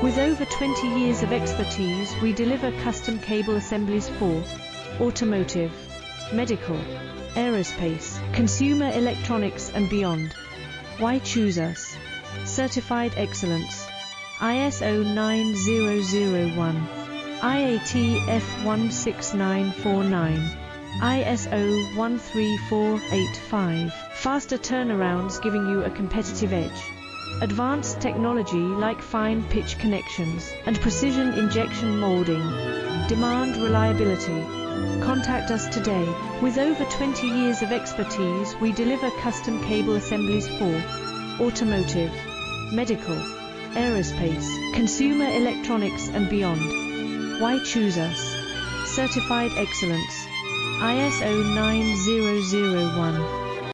With over 20 years of expertise, we deliver custom cable assemblies for automotive, medical, aerospace, consumer electronics and beyond. Why choose us? Certified excellence. ISO 9001, IATF 16949, ISO 13485. Faster turnarounds giving you a competitive edge. Advanced technology like fine pitch connections and precision injection molding. Demand reliability. Contact us today. With over 20 years of expertise, we deliver custom cable assemblies for automotive, medical, aerospace, consumer electronics and beyond. Why choose us? Certified excellence. ISO 9001.